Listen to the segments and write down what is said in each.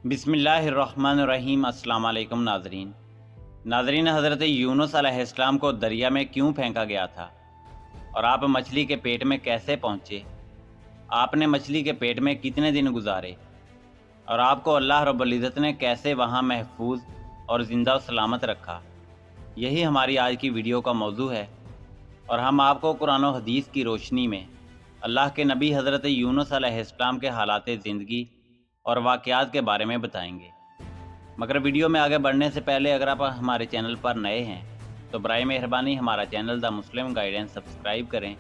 बिस्मिल्लाहिर्रहमानिर्रहीम। अस्सलाम वालेकुम नाज़रीन, हज़रत यूनुस अलैहिस्सलाम को दरिया में क्यों फेंका गया था और आप मछली के पेट में कैसे पहुँचे? आपने मछली के पेट में कितने दिन गुजारे और आपको अल्लाह रब्बुल इज़्ज़त ने कैसे वहाँ महफूज और ज़िंदा व सलामत रखा? यही हमारी आज की वीडियो का मौजू है और हम आपको कुरान और हदीस की रोशनी में अल्लाह के नबी हज़रत यूनुस अलैहिस्सलाम के हालात ज़िंदगी और वाक़यात के बारे में बताएंगे। मगर वीडियो में आगे बढ़ने से पहले अगर आप हमारे चैनल पर नए हैं तो बराए मेहरबानी हमारा channel the Muslim guidance subscribe करें,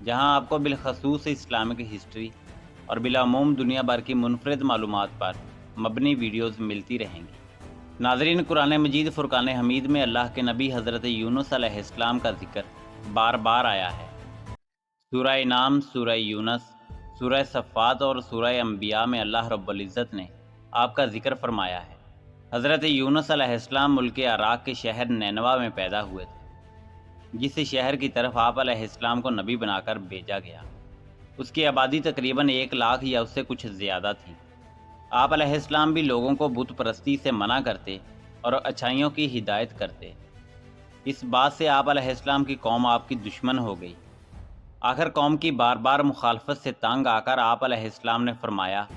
जहां आपको बिलखसूस इस्लामिक हिस्ट्री और बिलामूम दुनिया भर की मुनफरद मालूमात पर मबनी वीडियोज़ मिलती रहेंगी। नाज़रीन, कुरान मजीद फ़ुरक़ान हमीद में अल्लाह के नबी हज़रत यूनुस अलैहिस्सलाम का जिक्र बार बार आया है। सूरह इनाम, सूरह यूनुस, सूरह सफ़ात और सूरह अंबिया में अल्लाह रब्बुल इज़्ज़त ने आपका जिक्र फरमाया है। हज़रत यूनुस अलैहिस्सलाम मुल्क इराक़ के शहर नैनवा में पैदा हुए थे, जिस शहर की तरफ आप अलैहिस्सलाम को नबी बनाकर भेजा गया। उसकी आबादी तकरीबन 1 लाख या उससे कुछ ज़्यादा थी। आप अलैहिस्सलाम भी लोगों को बुत परस्ती से मना करते और अच्छाइयों की हिदायत करते। इस बात से आप अलैहिस्सलाम की कौम आपकी दुश्मन हो गई। आखिर कौम की बार बार मुखालफत से तंग आकर आप अलैहिस्सलाम ने फरमाया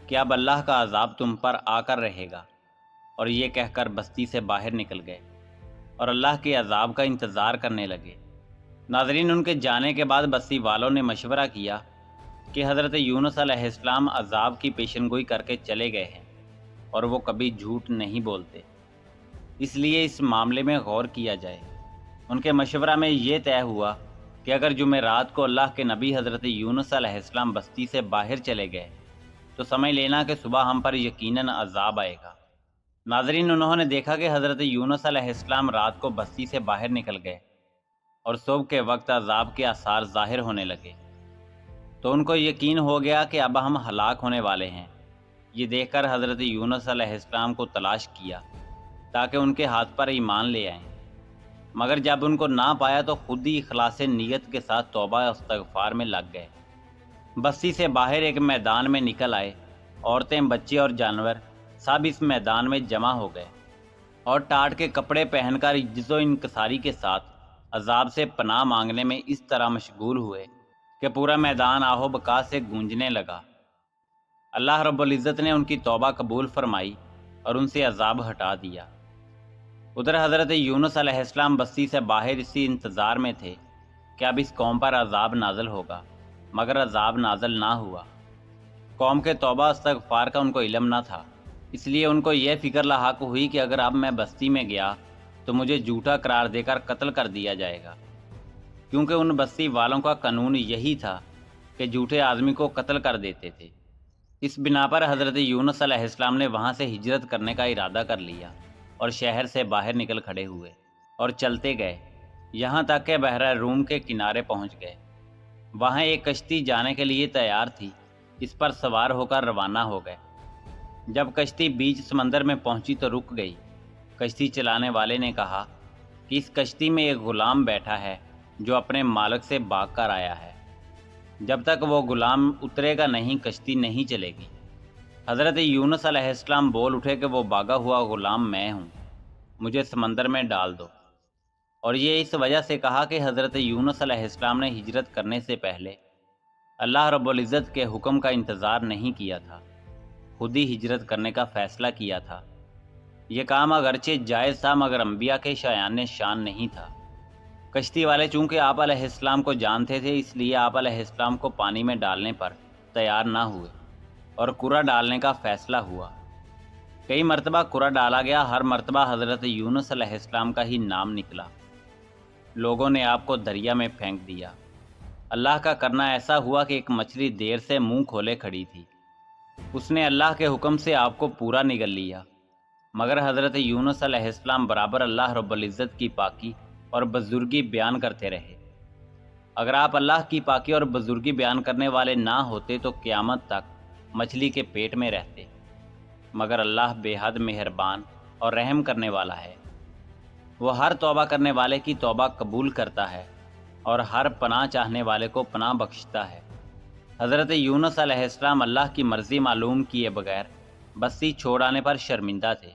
कि अब अल्लाह का अजाब तुम पर आकर रहेगा, और ये कहकर बस्ती से बाहर निकल गए और अल्लाह के अजाब का इंतज़ार करने लगे। नाज़रीन, उनके जाने के बाद बस्ती वालों ने मशवरा किया कि हज़रत यूनुस अलैहिस्सलाम अजाब की पेशनगोई करके चले गए हैं और वो कभी झूठ नहीं बोलते, इसलिए इस मामले में गौर किया जाए। उनके मशवरा में ये तय हुआ कि अगर जुमेरात को अल्लाह के नबी हज़रत यूनुस अलैहिस्सलाम बस्ती से बाहर चले गए तो समझ लेना कि सुबह हम पर यकीनन अजाब आएगा। नाज़रीन, उन्होंने देखा कि हज़रत यूनुस अलैहिस्सलाम रात को बस्ती से बाहर निकल गए और सुबह के वक्त अजाब के आसार ज़ाहिर होने लगे, तो उनको यकीन हो गया कि अब हम हलाक होने वाले हैं। ये देखकर हज़रत यूनुस अलैहिस्सलाम को तलाश किया ताकि उनके हाथ पर ईमान ले आएं, मगर जब उनको ना पाया तो खुद ही इखलास नीयत के साथ तौबा और इस्तिग़फ़ार में लग गए। बस्ती से बाहर एक मैदान में निकल आए। औरतें, बच्चे और जानवर सब इस मैदान में जमा हो गए और टाट के कपड़े पहनकर इज्जत इनकसारी के साथ अजाब से पनाह मांगने में इस तरह मशगूल हुए कि पूरा मैदान आहो बका से गूंजने लगा। अल्लाह रब्बुल इज़्ज़त ने उनकी तौबा कबूल फरमाई और उनसे अजाब हटा दिया। उधर हज़रत यूनुस अलैहिस्सलाम बस्ती से बाहर इसी इंतज़ार में थे कि अब इस कौम पर अजाब नाज़िल होगा, मगर अजाब नाज़िल ना हुआ। कौम के तौबा इस्तिग़फ़ार का उनको इल्म ना था, इसलिए उनको यह फ़िक्र लाहक हुई कि अगर अब मैं बस्ती में गया तो मुझे झूठा करार देकर कत्ल कर दिया जाएगा, क्योंकि उन बस्ती वालों का कानून यही था कि झूठे आदमी को कत्ल कर देते थे। इस बिना पर हज़रत यूनुस अलैहिस्सलाम ने वहाँ से हिजरत करने का इरादा कर लिया और शहर से बाहर निकल खड़े हुए और चलते गए, यहाँ तक कि बहरा रूम के किनारे पहुँच गए। वहाँ एक कश्ती जाने के लिए तैयार थी। इस पर सवार होकर रवाना हो गए। जब कश्ती बीच समंदर में पहुंची तो रुक गई। कश्ती चलाने वाले ने कहा कि इस कश्ती में एक ग़ुलाम बैठा है जो अपने मालिक से भाग कर आया है। जब तक वो ग़ुलाम उतरेगा नहीं, कश्ती नहीं चलेगी। हज़रत यूनुस अलैहिस्सलाम बोल उठे कि वो भागा हुआ ग़ुलाम मैं हूँ, मुझे समंदर में डाल दो। और ये इस वजह से कहा कि हज़रत यूनुस अलैहिस्सलाम ने हिजरत करने से पहले अल्लाह रब्बुल इज़्ज़त के हुक्म का इंतज़ार नहीं किया था, खुद ही हिजरत करने का फ़ैसला किया था। ये काम अगरचे जायज़ था, मगर अंबिया के शायान शान नहीं था। कश्ती वाले चूँकि आप अलैहिस्सलाम को जानते थे, इसलिए आप अलैहिस्सलाम को पानी में डालने पर तैयार ना हुए और कुरा डालने का फ़ैसला हुआ। कई मरतबा कुरा डाला गया, हर मरतबा हज़रत यूनुस अलैहिस्सलाम का ही नाम निकला। लोगों ने आपको दरिया में फेंक दिया। अल्लाह का करना ऐसा हुआ कि एक मछली देर से मुंह खोले खड़ी थी। उसने अल्लाह के हुक्म से आपको पूरा निगल लिया, मगर हज़रत यूनुस अलैहिस्सलाम बराबर अल्लाह रब्बुल इज़्ज़त की पाकी और बुज़ुर्गी बयान करते रहे। अगर आप अल्लाह की पाकी और बुज़ुर्गी बयान करने वाले ना होते तो क़यामत तक मछली के पेट में रहते, मगर अल्लाह बेहद मेहरबान और रहम करने वाला है। वो हर तौबा करने वाले की तौबा कबूल करता है और हर पनाह चाहने वाले को पनाह बख्शता है। हज़रत यूनुस अलैहिस्सलाम अल्लाह की मर्ज़ी मालूम किए बगैर بستی چھوڑ آنے پر شرمندہ تھے۔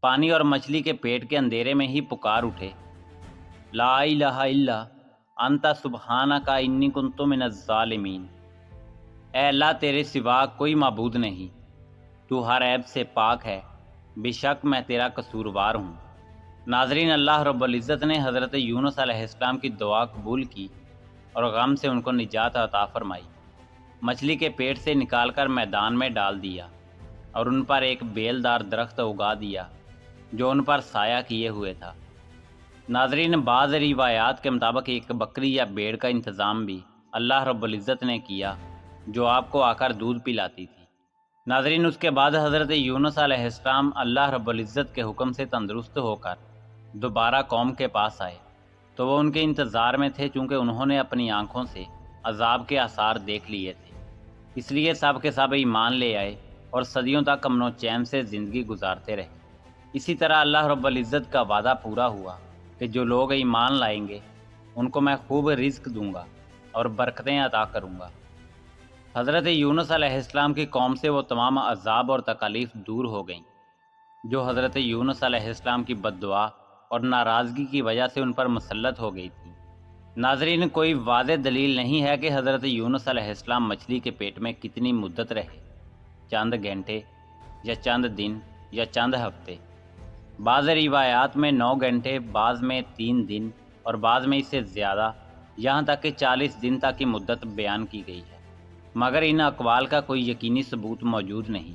پانی اور مچھلی کے پیٹ کے اندھیرے میں ہی پکار اٹھے، لا الہ الا انت سبحانک انی کنت من الظالمین۔ اے اللہ، تیرے سوا کوئی معبود نہیں، تو ہر عیب سے پاک ہے، بے شک میں تیرا قصوروار ہوں۔ ناظرین، اللہ رب العزت نے حضرت یونس علیہ السلام کی دعا قبول کی اور غم سے ان کو نجات عطا فرمائی۔ مچھلی کے پیٹ سے نکال کر میدان میں ڈال دیا اور ان پر ایک بیلدار درخت اگا دیا جو ان پر سایہ کیے ہوئے تھا۔ ناظرین، بعض روایات کے مطابق ایک بکری یا بھیڑ کا انتظام بھی اللہ رب العزت نے کیا جو آپ کو آ کر دودھ پلاتی تھی۔ ناظرین، اس کے بعد حضرت یونس علیہ السلام اللہ رب العزت کے حکم سے تندرست ہو کر دوبارہ قوم کے پاس آئے تو وہ ان کے انتظار میں تھے، چونکہ انہوں نے اپنی آنکھوں سے عذاب کے آثار دیکھ لیے تھے۔ اس لیے سب کے سب ایمان لے آئے اور صدیوں تک امن و چین سے زندگی گزارتے رہے۔ اسی طرح اللہ رب العزت کا وعدہ پورا ہوا کہ جو لوگ ایمان لائیں گے ان کو میں خوب رزق دوں گا اور برکتیں عطا کروں گا۔ حضرت یونس علیہ السلام کی قوم سے وہ تمام عذاب اور تکالیف دور ہو گئیں جو حضرت یونس علیہ السلام کی بد دعا اور ناراضگی کی وجہ سے ان پر مسلط ہو گئی تھی۔ ناظرین، کوئی واضح دلیل نہیں ہے کہ حضرت یونس علیہ السلام مچھلی کے پیٹ میں کتنی مدت رہے، چند گھنٹے یا چند دن یا چند ہفتے۔ بعض روایات میں 9 گھنٹے، بعض میں 3 دن اور بعض میں اس سے زیادہ، یہاں تک کہ 40 دن تک کی مدت بیان کی گئی ہے، مگر ان اقوال کا کوئی یقینی ثبوت موجود نہیں۔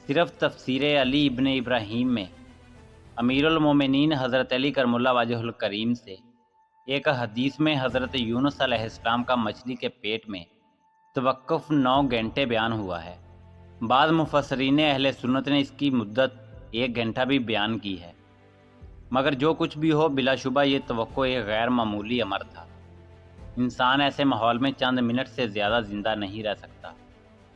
صرف تفسیر علی ابن ابراہیم میں امیر المومنین حضرت علی کرم اللہ وجہ الکریم سے ایک حدیث میں حضرت یونس علیہ السلام کا مچھلی کے پیٹ میں توقف 9 گھنٹے بیان ہوا ہے۔ بعض مفسرین اہل سنت نے اس کی مدت 1 گھنٹہ بھی بیان کی ہے، مگر جو کچھ بھی ہو، بلا شبہ یہ توقع ایک غیر معمولی امر تھا۔ انسان ایسے ماحول میں چند منٹ سے زیادہ زندہ نہیں رہ سکتا،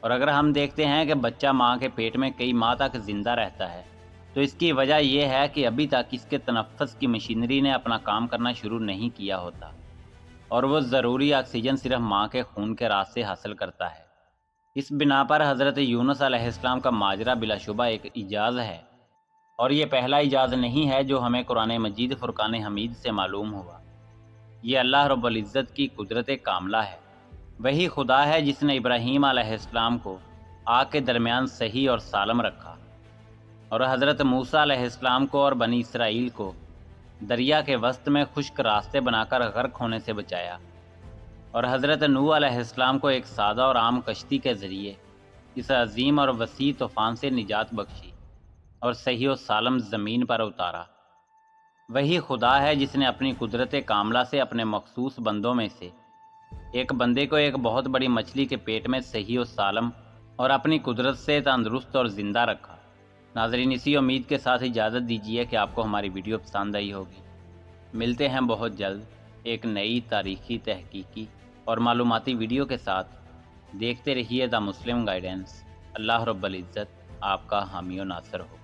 اور اگر ہم دیکھتے ہیں کہ بچہ ماں کے پیٹ میں کئی ماہ تک زندہ رہتا ہے تو اس کی وجہ یہ ہے کہ ابھی تک اس کے تنفس کی مشینری نے اپنا کام کرنا شروع نہیں کیا ہوتا اور وہ ضروری آکسیجن صرف ماں کے خون کے راستے حاصل کرتا ہے۔ اس بنا پر حضرت یونس علیہ السلام کا ماجرا بلا شبہ ایک اعجاز ہے، اور یہ پہلا اعجاز نہیں ہے جو ہمیں قرآن مجید فرقان حمید سے معلوم ہوا۔ یہ اللہ رب العزت کی قدرت کاملہ ہے۔ وہی خدا ہے جس نے ابراہیم علیہ السلام کو آگ کے درمیان صحیح اور سالم رکھا، اور حضرت موسیٰ علیہ السلام کو اور بنی اسرائیل کو دریا کے وسط میں خشک راستے بنا کر غرق ہونے سے بچایا، اور حضرت نوح علیہ السلام کو ایک سادہ اور عام کشتی کے ذریعے اس عظیم اور وسیع طوفان سے نجات بخشی اور صحیح و سالم زمین پر اتارا۔ وہی خدا ہے جس نے اپنی قدرت کاملہ سے اپنے مخصوص بندوں میں سے ایک بندے کو ایک بہت بڑی مچھلی کے پیٹ میں صحیح و سالم اور اپنی قدرت سے تندرست اور زندہ رکھا۔ ناظرین، اسی امید کے ساتھ اجازت دیجیے کہ آپ کو ہماری ویڈیو پسند آئی ہوگی۔ ملتے ہیں بہت جلد ایک نئی تاریخی، تحقیقی اور معلوماتی ویڈیو کے ساتھ۔ دیکھتے رہیے دا مسلم گائیڈنس۔ اللہ رب العزت آپ کا حامی و ناصر ہو۔